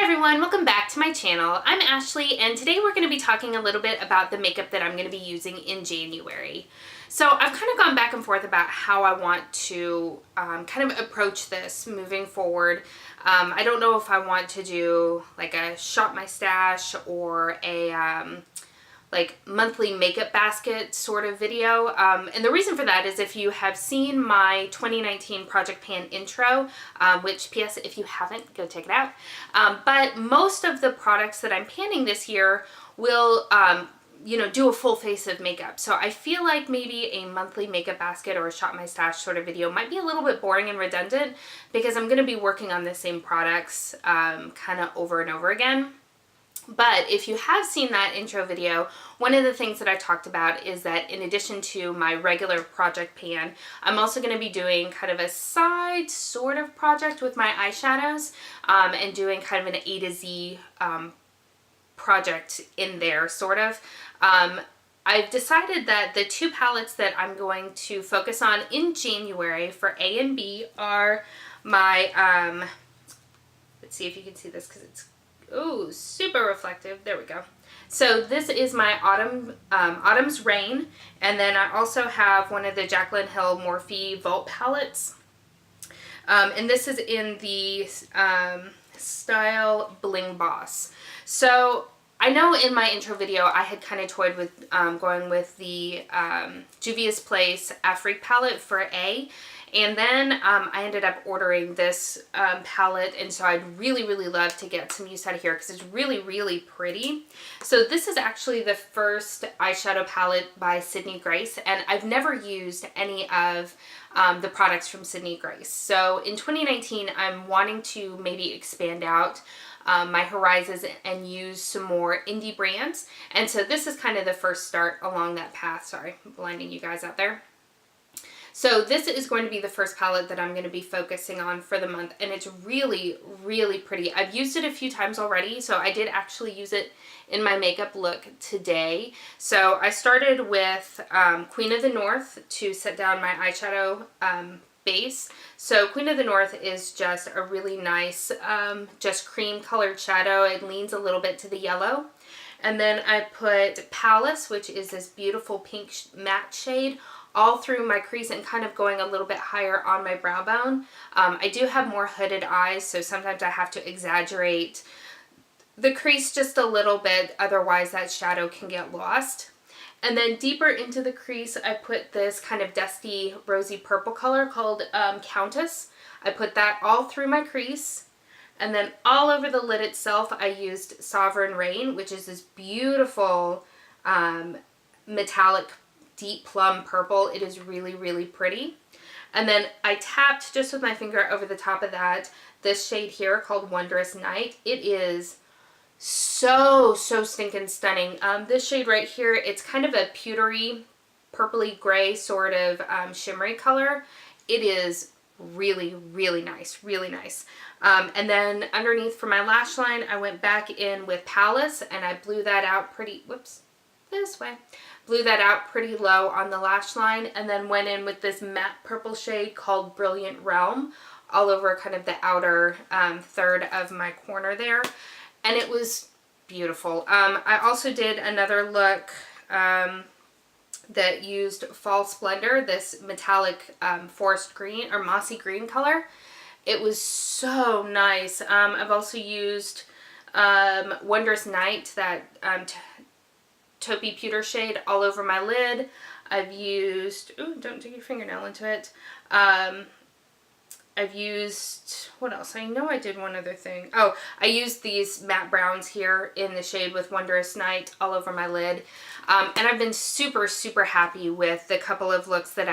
Hi everyone, welcome back to my channel. I'm Ashley and today we're going to be talking a little bit about the makeup that I'm going to be using in January. So I've kind of gone back and forth about how I want to kind of approach this moving forward. I don't know if I want to do like a shop my stash or a like monthly makeup basket sort of video. And the reason for that is if you have seen my 2019 Project Pan intro, which PS, if you haven't, go check it out. But most of the products that I'm panning this year will, you know, do a full face of makeup. So I feel like maybe a monthly makeup basket or a shop my stash sort of video might be a little bit boring and redundant because I'm going to be working on the same products kind of over and over again. But if you have seen that intro video, one of the things that I talked about is that in addition to my regular project pan, I'm also going to be doing kind of a side sort of project with my eyeshadows and doing kind of an A to Z project in there, sort of. I've decided that the two palettes that I'm going to focus on in January for A and B are my, let's see if you can see this because it's super reflective. There we go. So this is my Autumn's Rain, and then I also have one of the Jaclyn Hill Morphe Vault palettes, and this is in the style Bling Boss. So I know in my intro video I had kind of toyed with going with the Juvia's Place Afrique palette for A. And then I ended up ordering this palette, and so I'd really love to get some use out of here because it's really pretty. So this is actually the first eyeshadow palette by Sydney Grace, and I've never used any of the products from Sydney Grace. So in 2019, I'm wanting to maybe expand out my horizons and use some more indie brands. And so this is kind of the first start along that path. Sorry, I'm blinding you guys out there. So this is going to be the first palette that I'm going to be focusing on for the month, and it's really pretty. I've used it a few times already, so I did actually use it in my makeup look today. So I started with Queen of the North to set down my eyeshadow base. So Queen of the North is just a really nice, just cream colored shadow. It leans a little bit to the yellow. And then I put Palace, which is this beautiful pink matte shade, all through my crease and kind of going a little bit higher on my brow bone. I do have more hooded eyes, so sometimes I have to exaggerate the crease just a little bit, otherwise that shadow can get lost. And then deeper into the crease, I put this kind of dusty rosy purple color called Countess. I put that all through my crease. And then all over the lid itself, I used Sovereign Rain, which is this beautiful metallic deep plum purple. It is really pretty. And then I tapped just with my finger over the top of that this shade here called Wondrous Night. It is so stinking stunning. This shade right here, it's kind of a pewtery purpley gray sort of shimmery color. It is really nice, and then underneath for my lash line, I went back in with Palace and I blew that out pretty, blew that out pretty low on the lash line, and then went in with this matte purple shade called Brilliant Realm all over kind of the outer third of my corner there, and it was beautiful. I also did another look that used Fall Splendor, this metallic forest green or mossy green color. It was so nice. I've also used Wondrous Night, that taupey pewter shade, all over my lid. I've used, ooh, don't dig your fingernail into it. I've used, what else? I know I did one other thing. Oh, I used these matte browns here in the shade with Wondrous Night all over my lid. And I've been super happy with the couple of looks that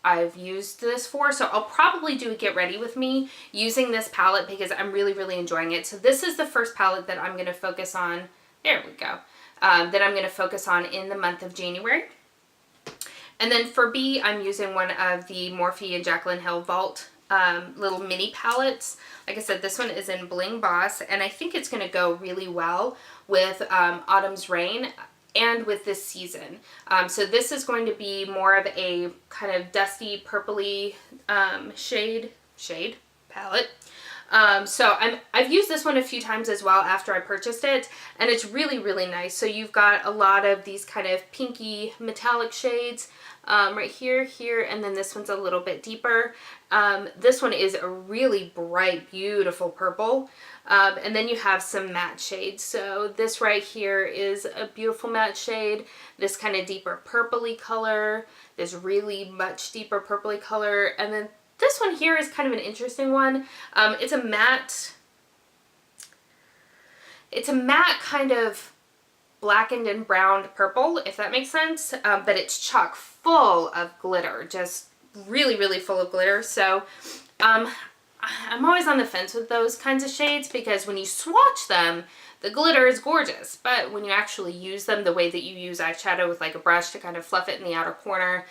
I've used this for. So I'll probably do a get ready with me using this palette because I'm really enjoying it. So this is the first palette that I'm going to focus on. There we go. That I'm going to focus on in the month of January. And then for B, I'm using one of the Morphe and Jaclyn Hill Vault little mini palettes. Like I said, this one is in Bling Boss, and I think it's going to go really well with Autumn's Rain and with this season. So this is going to be more of a kind of dusty purpley shade palette. So I've used this one a few times as well after I purchased it, and it's really, really nice. So you've got a lot of these kind of pinky metallic shades right here, here, and then this one's a little bit deeper. This one is a really bright, beautiful purple. And then you have some matte shades. So this right here is a beautiful matte shade, this kind of deeper purpley color, this really much deeper purpley color, and then this one here is kind of an interesting one. It's a matte kind of blackened and browned purple, if that makes sense, but it's chock full of glitter, just really, really full of glitter. So I'm always on the fence with those kinds of shades because when you swatch them, the glitter is gorgeous, but when you actually use them the way that you use eyeshadow with like a brush to kind of fluff it in the outer corner,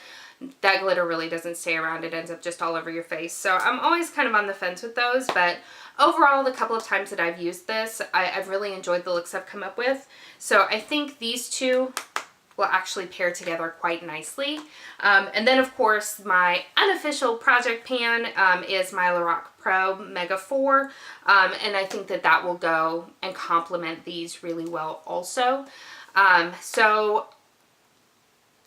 that glitter really doesn't stay around. It ends up just all over your face. So I'm always kind of on the fence with those, but overall, the couple of times that I've used this, I've really enjoyed the looks I've come up with. So I think these two will actually pair together quite nicely. And then of course my unofficial project pan is my Lorac Pro Mega 4, and I think that that will go and complement these really well also. So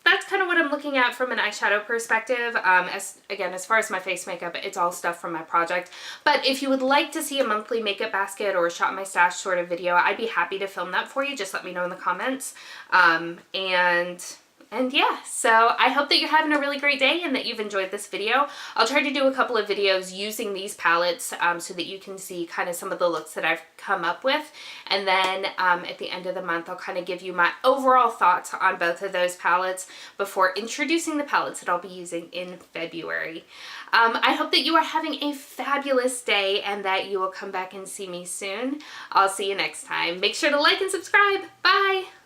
that's kind of what I'm looking at from an eyeshadow perspective. As far as my face makeup, it's all stuff from my project. But if you would like to see a monthly makeup basket or a shop my stash sort of video, I'd be happy to film that for you. Just let me know in the comments. And yeah, so I hope that you're having a really great day and that you've enjoyed this video. I'll try to do a couple of videos using these palettes so that you can see kind of some of the looks that I've come up with. And then at the end of the month, I'll kind of give you my overall thoughts on both of those palettes before introducing the palettes that I'll be using in February. I hope that you are having a fabulous day and that you will come back and see me soon. I'll see you next time. Make sure to like and subscribe. Bye!